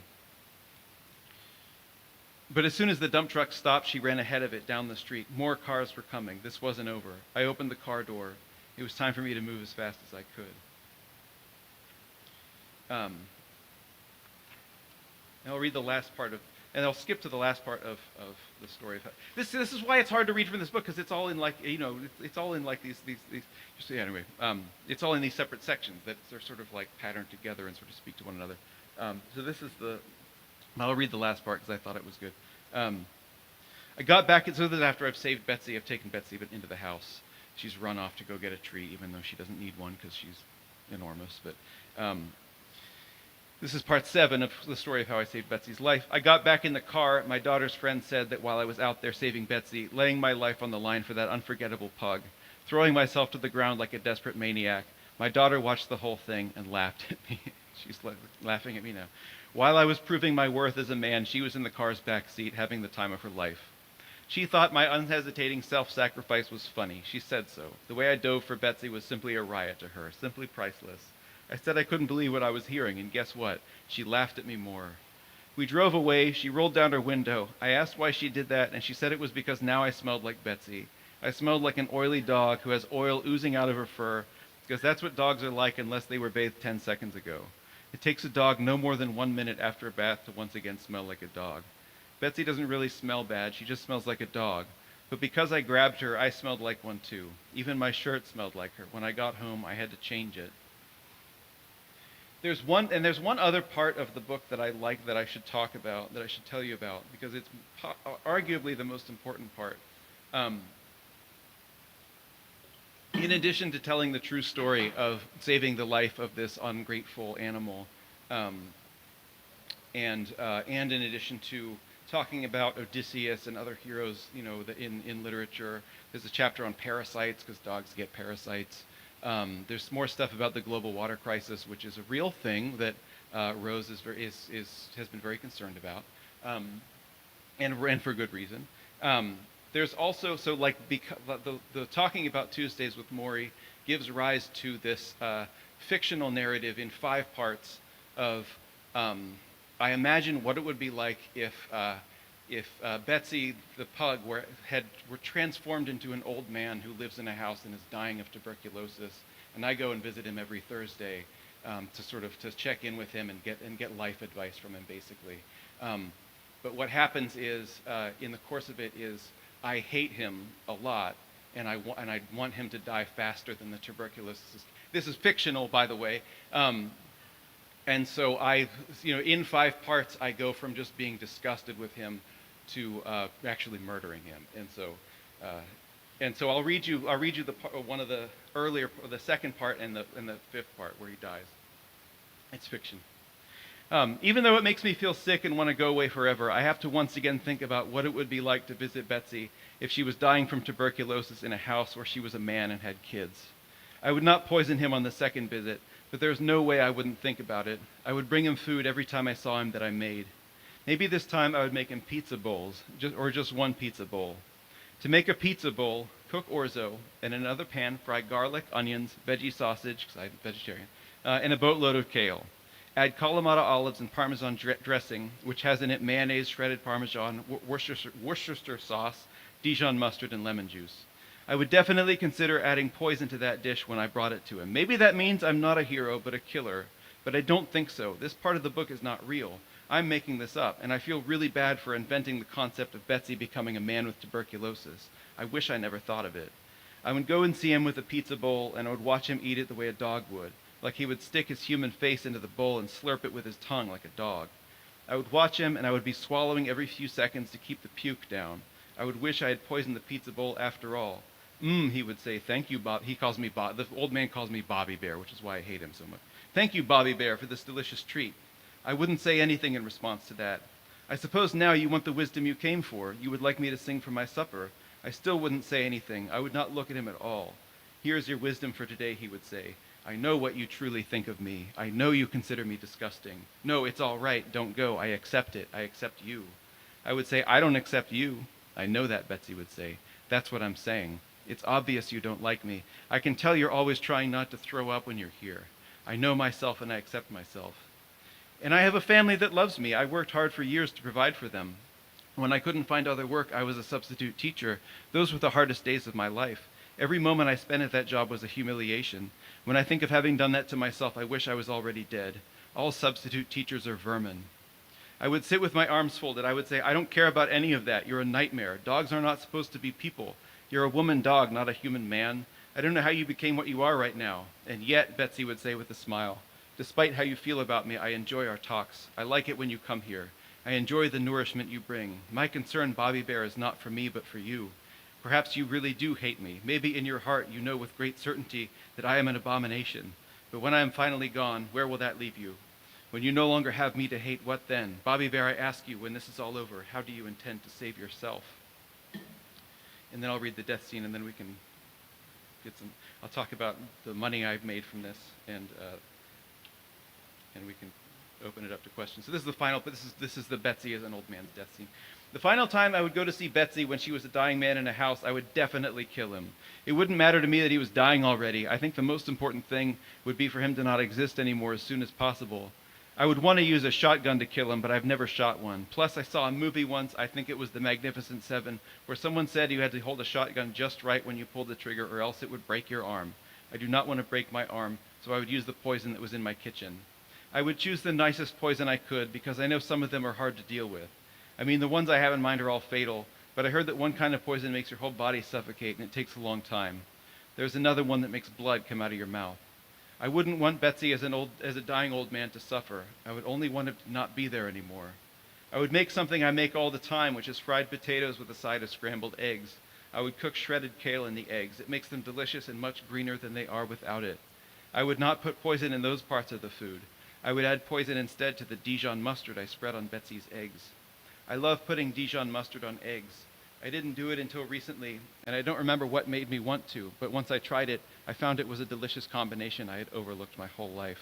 But as soon as the dump truck stopped, she ran ahead of it down the street. More cars were coming. This wasn't over. I opened the car door. It was time for me to move as fast as I could. And I'll read the last part of, and I'll skip to the last part of the story. This is why it's hard to read from this book, because it's all in like, it's all in like these just, yeah, anyway, it's all in these separate sections that are sort of like patterned together and sort of speak to one another. So this is I'll read the last part because I thought it was good. I got back, so that after I've saved Betsy, I've taken Betsy into the house. She's run off to go get a tree, even though she doesn't need one because she's enormous. But this is part 7 of the story of how I saved Betsy's life. I got back in the car. My daughter's friend said that while I was out there saving Betsy, laying my life on the line for that unforgettable pug, throwing myself to the ground like a desperate maniac, my daughter watched the whole thing and laughed at me. She's laughing at me now. While I was proving my worth as a man, she was in the car's back seat, having the time of her life. She thought my unhesitating self-sacrifice was funny. She said so. The way I dove for Betsy was simply a riot to her, simply priceless. I said I couldn't believe what I was hearing, and guess what? She laughed at me more. We drove away. She rolled down her window. I asked why she did that, and she said it was because now I smelled like Betsy. I smelled like an oily dog who has oil oozing out of her fur, because that's what dogs are like unless they were bathed 10 seconds ago. It takes a dog no more than 1 minute after a bath to once again smell like a dog. Betsy doesn't really smell bad. She just smells like a dog. But because I grabbed her, I smelled like one too. Even my shirt smelled like her. When I got home, I had to change it. There's one other part of the book that I like that I should talk about, that I should tell you about, because it's arguably the most important part. In addition to telling the true story of saving the life of this ungrateful animal, and in addition to talking about Odysseus and other heroes, in literature, there's a chapter on parasites because dogs get parasites. There's more stuff about the global water crisis, which is a real thing that Rose has been very concerned about, and for good reason. There's also the talking about Tuesdays with Maury gives rise to this fictional narrative in 5 parts of, I imagine what it would be like if Betsy the pug were transformed into an old man who lives in a house and is dying of tuberculosis, and I go and visit him every Thursday to check in with him and get life advice from him, basically. But what happens is, in the course of it, is I hate him a lot, and I want him to die faster than the tuberculosis. This is fictional, by the way. And so in 5 parts, I go from just being disgusted with him to actually murdering him. And so I'll read you one of the earlier, the second part and the 5th part where he dies. It's fiction. Even though it makes me feel sick and want to go away forever, I have to once again think about what it would be like to visit Betsy if she was dying from tuberculosis in a house where she was a man and had kids. I would not poison him on the second visit, but there's no way I wouldn't think about it. I would bring him food every time I saw him that I made. Maybe this time I would make him pizza bowls, or just one pizza bowl. To make a pizza bowl, cook orzo, and in another pan fry garlic, onions, veggie sausage, because I'm vegetarian, and a boatload of kale. Add Kalamata olives and Parmesan dressing, which has in it mayonnaise, shredded Parmesan, Worcestershire sauce, Dijon mustard, and lemon juice. I would definitely consider adding poison to that dish when I brought it to him. Maybe that means I'm not a hero, but a killer. But I don't think so. This part of the book is not real. I'm making this up, and I feel really bad for inventing the concept of Betsy becoming a man with tuberculosis. I wish I never thought of it. I would go and see him with a pizza bowl, and I would watch him eat it the way a dog would. Like he would stick his human face into the bowl and slurp it with his tongue like a dog. I would watch him, and I would be swallowing every few seconds to keep the puke down. I would wish I had poisoned the pizza bowl after all. He would say, thank you, Bob. He calls me Bob. The old man calls me Bobby Bear, which is why I hate him so much. Thank you, Bobby Bear, for this delicious treat. I wouldn't say anything in response to that. I suppose now you want the wisdom you came for. You would like me to sing for my supper. I still wouldn't say anything. I would not look at him at all. Here is your wisdom for today, he would say. I know what you truly think of me. I know you consider me disgusting. No, it's all right. Don't go. I accept it. I accept you. I would say, I don't accept you. I know that, Betsy would say. That's what I'm saying. It's obvious you don't like me. I can tell you're always trying not to throw up when you're here. I know myself and I accept myself. And I have a family that loves me. I worked hard for years to provide for them. When I couldn't find other work, I was a substitute teacher. Those were the hardest days of my life. Every moment I spent at that job was a humiliation. When I think of having done that to myself, I wish I was already dead. All substitute teachers are vermin. I would sit with my arms folded. I would say, I don't care about any of that. You're a nightmare. Dogs are not supposed to be people. You're a woman dog, not a human man. I don't know how you became what you are right now. And yet, Betsy would say with a smile, despite how you feel about me, I enjoy our talks. I like it when you come here. I enjoy the nourishment you bring. My concern, Bobby Bear, is not for me, but for you. Perhaps you really do hate me. Maybe in your heart you know with great certainty that I am an abomination. But when I am finally gone, where will that leave you? When you no longer have me to hate, what then? Bobby Bear, I ask you, when this is all over, how do you intend to save yourself? And then I'll read the death scene, and then we can get some. I'll talk about the money I've made from this, and we can open it up to questions. So this is the final, but this is the Betsy as an old man's death scene. The final time I would go to see Betsy when she was a dying man in a house, I would definitely kill him. It wouldn't matter to me that he was dying already. I think the most important thing would be for him to not exist anymore as soon as possible. I would want to use a shotgun to kill him, but I've never shot one. Plus, I saw a movie once, I think it was The Magnificent Seven, where someone said you had to hold a shotgun just right when you pulled the trigger or else it would break your arm. I do not want to break my arm, so I would use the poison that was in my kitchen. I would choose the nicest poison I could because I know some of them are hard to deal with. I mean, the ones I have in mind are all fatal, but I heard that one kind of poison makes your whole body suffocate and it takes a long time. There's another one that makes blood come out of your mouth. I wouldn't want Betsy as a dying old man to suffer. I would only want him to not be there anymore. I would make something I make all the time, which is fried potatoes with a side of scrambled eggs. I would cook shredded kale in the eggs. It makes them delicious and much greener than they are without it. I would not put poison in those parts of the food. I would add poison instead to the Dijon mustard I spread on Betsy's eggs. I love putting Dijon mustard on eggs. I didn't do it until recently, and I don't remember what made me want to, but once I tried it, I found it was a delicious combination I had overlooked my whole life.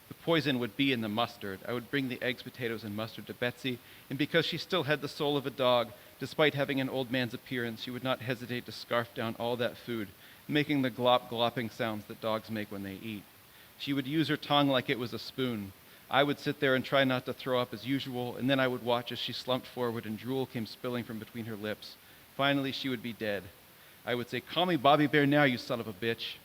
The poison would be in the mustard. I would bring the eggs, potatoes, and mustard to Betsy, and because she still had the soul of a dog, despite having an old man's appearance, she would not hesitate to scarf down all that food making the glop glopping sounds that dogs make when they eat. She would use her tongue like it was a spoon. I would sit there and try not to throw up as usual, and then I would watch as she slumped forward and drool came spilling from between her lips. Finally, she would be dead. I would say, "Call me Bobby Bear now, you son of a bitch."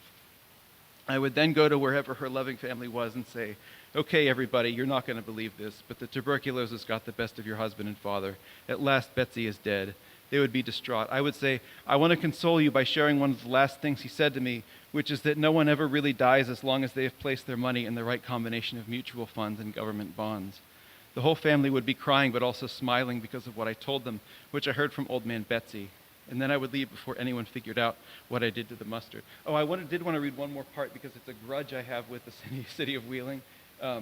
I would then go to wherever her loving family was and say, "Okay, everybody, you're not going to believe this, but the tuberculosis got the best of your husband and father. At last, Betsy is dead." They would be distraught. I would say, "I want to console you by sharing one of the last things he said to me, which is that no one ever really dies as long as they have placed their money in the right combination of mutual funds and government bonds." The whole family would be crying but also smiling because of what I told them, which I heard from old man Betsy. And then I would leave before anyone figured out what I did to the mustard. Oh, I did want to read one more part because it's a grudge I have with the city of Wheeling. Where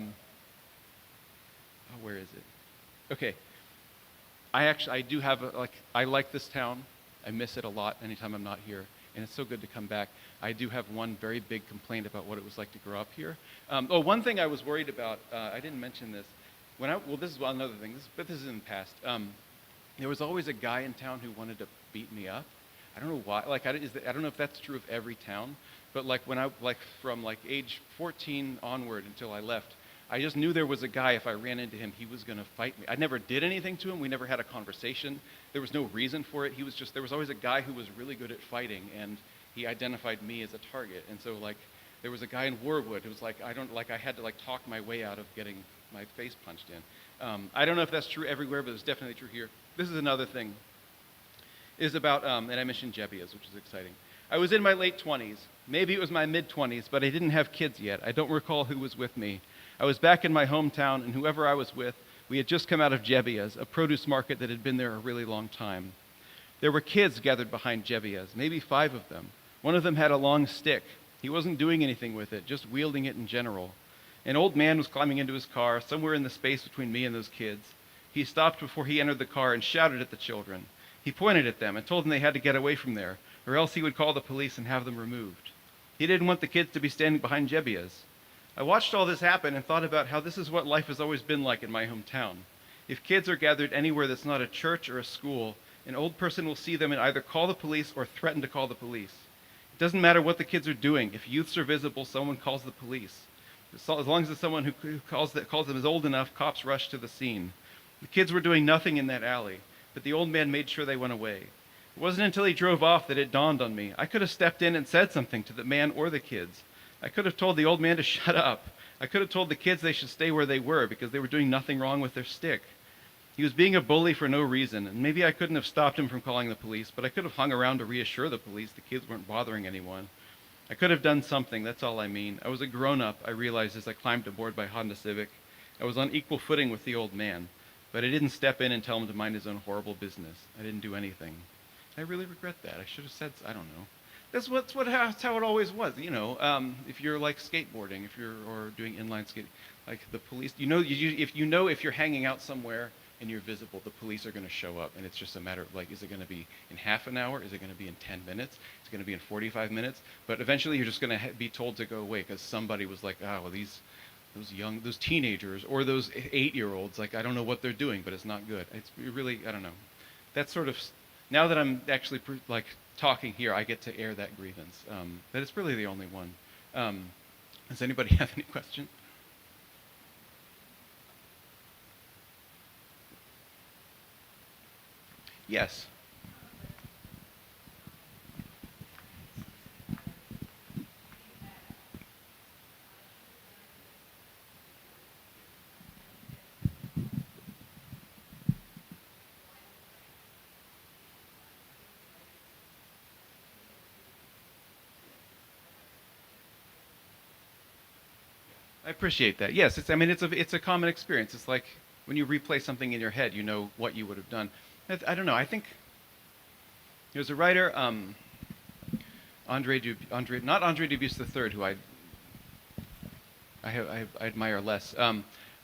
is it? Okay. I do have I like this town. I miss it a lot anytime I'm not here, and it's so good to come back. I do have one very big complaint about what it was like to grow up here. One thing I was worried about, I didn't mention this. This is another thing, but this is in the past. There was always a guy in town who wanted to beat me up. I don't know why. I don't know if that's true of every town, but from age 14 onward until I left, I just knew there was a guy, if I ran into him, he was going to fight me. I never did anything to him. We never had a conversation. There was no reason for it. There was always a guy who was really good at fighting, and he identified me as a target. And so, there was a guy in Warwood who was I had to talk my way out of getting my face punched in. I don't know if that's true everywhere, but it's definitely true here. This is another thing. Is about, and I mentioned Jebias, which is exciting. I was in my late 20s. Maybe it was my mid-20s, but I didn't have kids yet. I don't recall who was with me. I was back in my hometown, and whoever I was with, we had just come out of Jebias, a produce market that had been there a really long time. There were kids gathered behind Jebias, maybe 5 of them. One of them had a long stick. He wasn't doing anything with it, just wielding it in general. An old man was climbing into his car, somewhere in the space between me and those kids. He stopped before he entered the car and shouted at the children. He pointed at them and told them they had to get away from there, or else he would call the police and have them removed. He didn't want the kids to be standing behind Jebias. I watched all this happen and thought about how this is what life has always been like in my hometown. If kids are gathered anywhere that's not a church or a school, an old person will see them and either call the police or threaten to call the police. It doesn't matter what the kids are doing. If youths are visible, someone calls the police. As long as it's someone who calls them is old enough, cops rush to the scene. The kids were doing nothing in that alley, but the old man made sure they went away. It wasn't until he drove off that it dawned on me. I could have stepped in and said something to the man or the kids. I could have told the old man to shut up. I could have told the kids they should stay where they were because they were doing nothing wrong with their stick. He was being a bully for no reason, and maybe I couldn't have stopped him from calling the police, but I could have hung around to reassure the police the kids weren't bothering anyone. I could have done something, that's all I mean. I was a grown-up, I realized as I climbed aboard my Honda Civic. I was on equal footing with the old man, but I didn't step in and tell him to mind his own horrible business. I didn't do anything. I really regret that. I should have said, I don't know. That's how it always was, if you're skateboarding, or doing inline skating, the police, if you're hanging out somewhere and you're visible, the police are going to show up, and it's just a matter of is it going to be in half an hour? Is it going to be in 10 minutes? Is it going to be in 45 minutes? But eventually you're just going to be told to go away because somebody was those teenagers or those 8-year-olds, I don't know what they're doing, but it's not good. It's really, I don't know. That's sort of, now that I'm actually talking here, I get to air that grievance. But it's really the only one. Does anybody have any questions? Yes. I appreciate that. Yes, it's a common experience. It's like when you replay something in your head, you know what you would have done. I don't know. I think there's a writer, not Andre Dubusse III, who I admire less.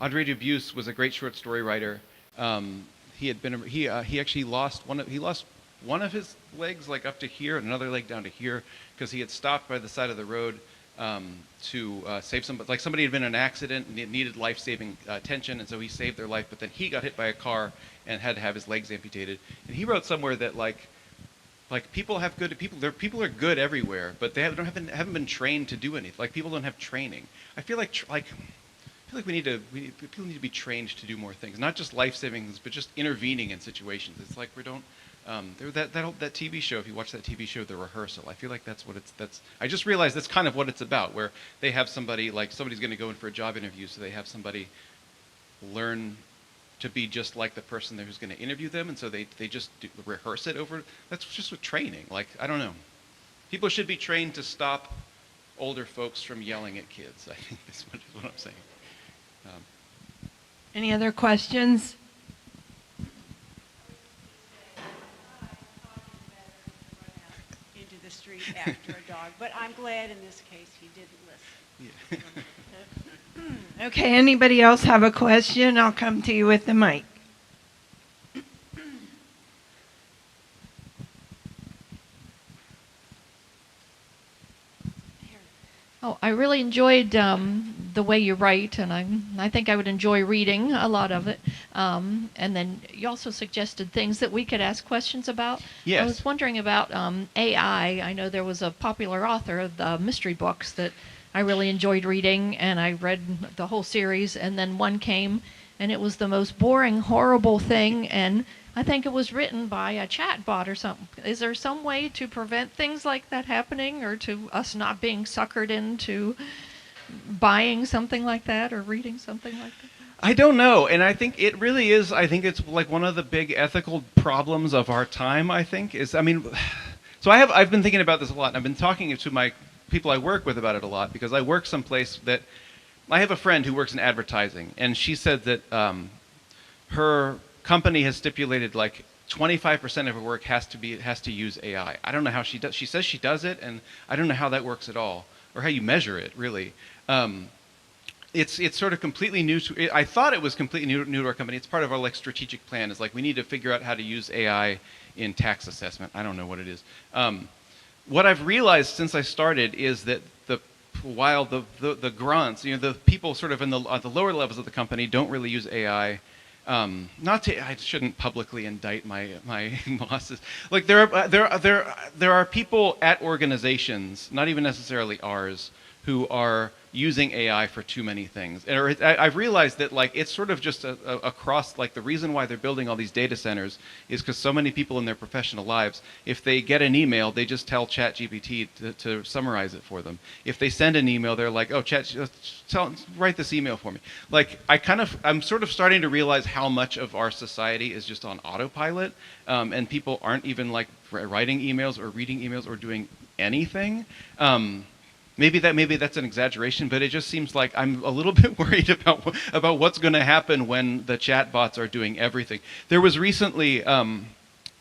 Andre Dubusse was a great short story writer. He actually lost one of his legs up to here and another leg down to here because he had stopped by the side of the road to save somebody. Somebody had been in an accident and needed life-saving attention, and so he saved their life. But then he got hit by a car and had to have his legs amputated. And he wrote somewhere that like people have good people. People are good everywhere, but they haven't been trained to do anything. Like people don't have training. I feel like people need to be trained to do more things, not just life saving things, but just intervening in situations. It's like we don't. That TV show. If you watch that TV show, The Rehearsal, I feel like that's what it's. I just realized that's kind of what it's about, where they have somebody like somebody's going to go in for a job interview, so they have somebody learn to be just like the person there who's going to interview them, and so they just rehearse it over. That's just with training. Like, I don't know. People should be trained to stop older folks from yelling at kids. I think that's what I'm saying. Any other questions? Into the street after a dog, but I'm glad in this case he didn't listen. Yeah. Okay, anybody else have a question? I'll come to you with the mic. Oh, I really enjoyed the way you write, and I think I would enjoy reading a lot of it. And then you also suggested things that we could ask questions about. Yes. I was wondering about AI. I know there was a popular author of the mystery books that I really enjoyed reading, and I read the whole series, and then one came, and it was the most boring, horrible thing, and I think it was written by a chat bot or something. Is there some way to prevent things like that happening, or to us not being suckered into buying something like that or reading something like that? I don't know, and I think it really is. I think it's like one of the big ethical problems of our time. I think is. I mean, so I've been thinking about this a lot, and I've been talking to my people I work with about it a lot, because I work someplace that I have a friend who works in advertising, and she said that her company has stipulated like 25% of her work has to use AI. I don't know how she does. She says she does it, and I don't know how that works at all, or how you measure it really. It's sort of completely new to. I thought it was completely new to our company. It's part of our like strategic plan. Is like we need to figure out how to use AI in tax assessment. I don't know what it is. What I've realized since I started is that while the grunts, the people sort of at the lower levels of the company don't really use AI. I shouldn't publicly indict my bosses. Like there are people at organizations, not even necessarily ours, who are using AI for too many things. I've realized that like it's sort of just across, like the reason why they're building all these data centers is because so many people in their professional lives, if they get an email, they just tell ChatGPT to summarize it for them. If they send an email, they're like, oh, write this email for me. Like I'm sort of starting to realize how much of our society is just on autopilot, and people aren't even like writing emails or reading emails or doing anything. Maybe that's an exaggeration, but it just seems like I'm a little bit worried about what's going to happen when the chatbots are doing everything. There was recently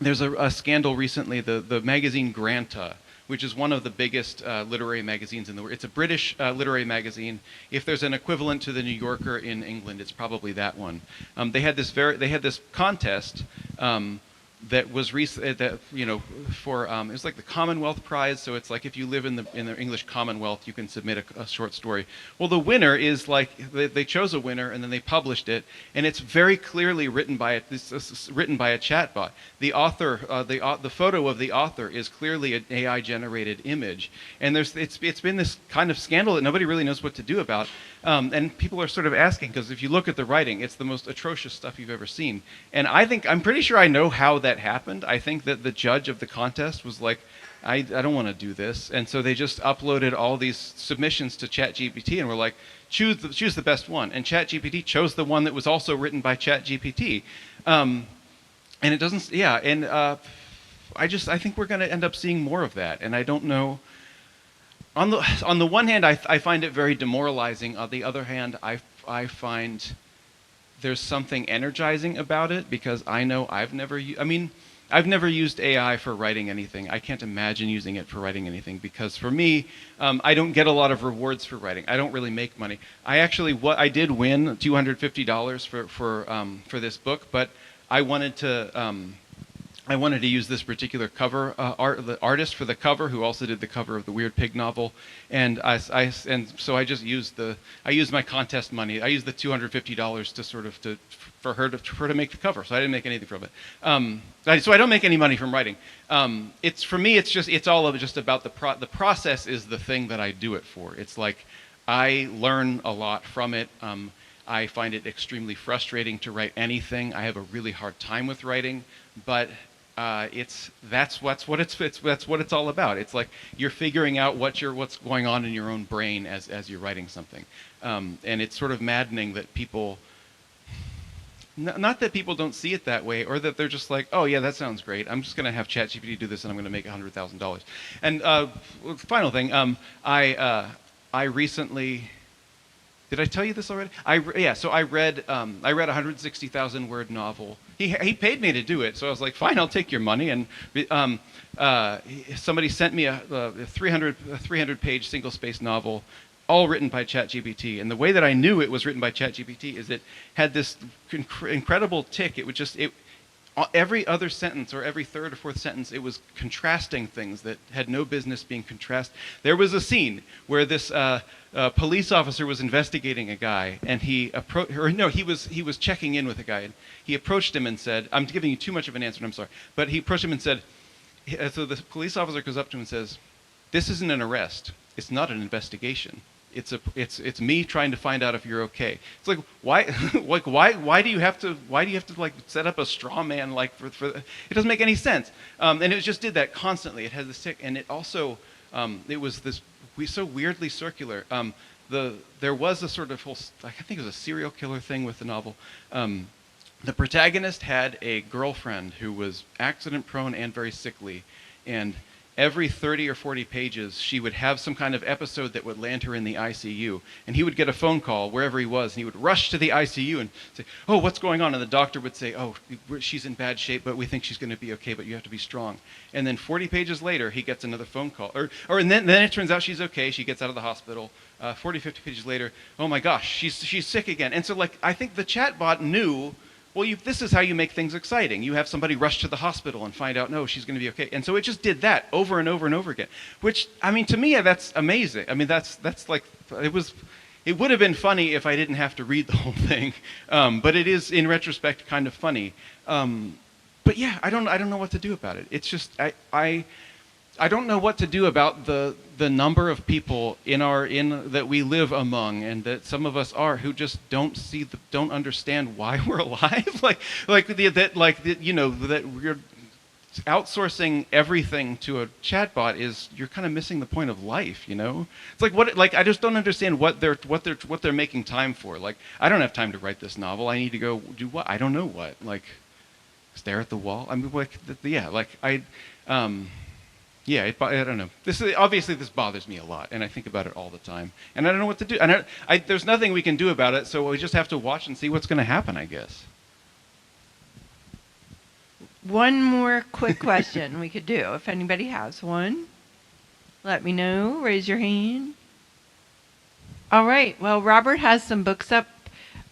there's a scandal recently. The magazine Granta, which is one of the biggest literary magazines in the world. It's a British literary magazine. If there's an equivalent to the New Yorker in England, it's probably that one. They had this contest. That was for it was like the Commonwealth Prize. So it's like if you live in the English Commonwealth, you can submit a short story. Well, the winner is like they chose a winner and then they published it, and it's very clearly written by a chatbot. The author, the photo of the author is clearly an AI generated image, and it's been this kind of scandal that nobody really knows what to do about. And people are sort of asking, because if you look at the writing, it's the most atrocious stuff you've ever seen. And I'm pretty sure I know how that happened. I think that the judge of the contest was like, I don't want to do this. And so they just uploaded all these submissions to ChatGPT and were like, choose the best one. And ChatGPT chose the one that was also written by ChatGPT. And it doesn't, yeah. And I think we're going to end up seeing more of that. And I don't know. On the one hand, I find it very demoralizing. On the other hand, I find there's something energizing about it, because I know I've never used AI for writing anything. I can't imagine using it for writing anything, because for me, I don't get a lot of rewards for writing. I don't really make money. I did win $250 for this book, but I wanted to I wanted to use this particular cover the artist for the cover, who also did the cover of the Weird Pig novel, and so I just used my contest money. I used the $250 to for her to make the cover. So I didn't make anything from it. So I don't make any money from writing. It's for me. It's all just about the process is the thing that I do it for. It's like I learn a lot from it. I find it extremely frustrating to write anything. I have a really hard time with writing, but that's what it's all about. It's like you're figuring out what's going on in your own brain as you're writing something, and it's sort of maddening that people, not that people don't see it that way, or that they're just like, oh yeah, that sounds great. I'm just going to have ChatGPT do this, and I'm going to make $100,000. And final thing, I recently. Did I tell you this already? So I read a 160,000 word novel. He paid me to do it, so I was like, fine, I'll take your money. And somebody sent me a 300-page single-spaced novel, all written by ChatGPT. And the way that I knew it was written by ChatGPT is it had this incredible tick. It would every other sentence or every third or fourth sentence, it was contrasting things that had no business being contrasted. There was a scene where this police officer was investigating a guy, and he was checking in with a guy, and he approached him and said, "I'm giving you too much of an answer, and I'm sorry," but he approached him and said, so the police officer goes up to him and says, "This isn't an arrest. It's not an investigation. It's me trying to find out if you're okay." It's like, why why do you have to like set up a straw man like for it doesn't make any sense. And it just did that constantly. It had this tick, and it also it was this so weirdly circular. There was a sort of whole, I think it was a serial killer thing with the novel. The protagonist had a girlfriend who was accident prone and very sickly, and every 30 or 40 pages, she would have some kind of episode that would land her in the ICU. And he would get a phone call wherever he was, and he would rush to the ICU and say, "Oh, what's going on?" And the doctor would say, "Oh, she's in bad shape, but we think she's going to be okay, but you have to be strong." And then 40 pages later, he gets another phone call. And then it turns out she's okay. She gets out of the hospital. 40, 50 pages later, oh my gosh, she's sick again. And so, like, I think the chatbot knew, well, this is how you make things exciting. You have somebody rush to the hospital and find out, no, she's going to be okay. And so it just did that over and over and over again, which, I mean, to me, that's amazing. I mean, that's like, it would have been funny if I didn't have to read the whole thing. But it is, in retrospect, kind of funny. But yeah, I don't know what to do about it. It's just, I don't know what to do about the number of people that we live among, and that some of us are, who just don't understand why we're alive. that we're outsourcing everything to a chatbot you're kind of missing the point of life. It's like I just don't understand what they're making time for. Like, I don't have time to write this novel. I need to go do what? I don't know what. Like, stare at the wall. I mean, yeah, I don't know. This bothers me a lot, and I think about it all the time, and I don't know what to do. And there's nothing we can do about it, so we just have to watch and see what's going to happen, I guess. One more quick question we could do. If anybody has one, let me know. Raise your hand. All right. Well, Robert has some books up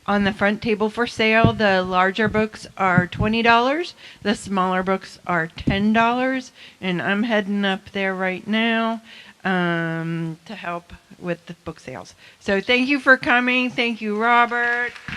on the front table for sale. The larger books are $20. The smaller books are $10. And I'm heading up there right now to help with the book sales. So thank you for coming. Thank you, Robert.